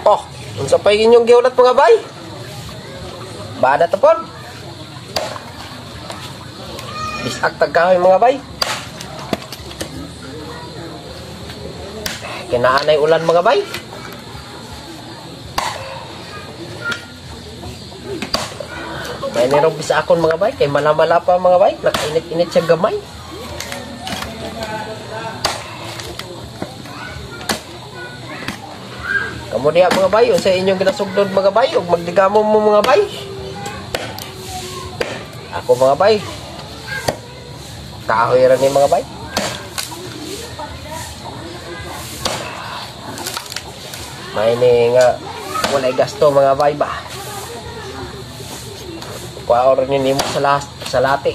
Oh, unsa pa inyong giulat mga bay? Bada tapon. Bisak tagkahoy mga bay. Kinaanay ulan mga bay. May nirong bisa akon mga bay. Kay malamala pa mga bay. Nakainit-init siya gamay. Kamu diya mga bay. O sa inyong ginasugdod mga bay. O magdigamo mo mga bay. Ako mga bay. Kahoy rin ni mga bay. May ni nga walay gasto mga bay ba. Kuha rin ni mo sa lati.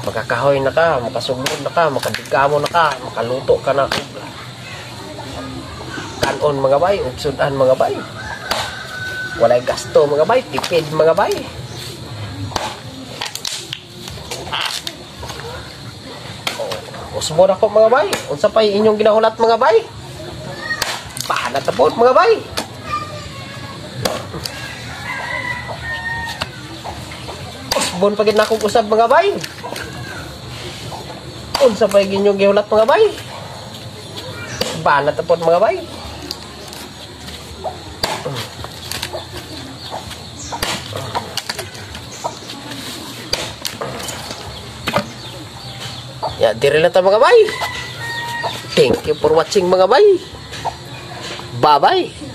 Makakahoy na ka, makasuglod na ka, makadigamo na ka, makaluto ka na. Kanon mga bay, ugsudan mga bay. Walay gasto mga bay, tipid mga bay. Usbo na ko mga bay. Unsa pa inyong ginahulat mga bay? Paano tapon mga bay? Usbon pagid na akong usab mga bay. Unsa pa inyong gihulat mga bay? Paano tapon mga bay? Ya, diri lang ta mga bay. Thank you for watching mga bay. Bye-bye.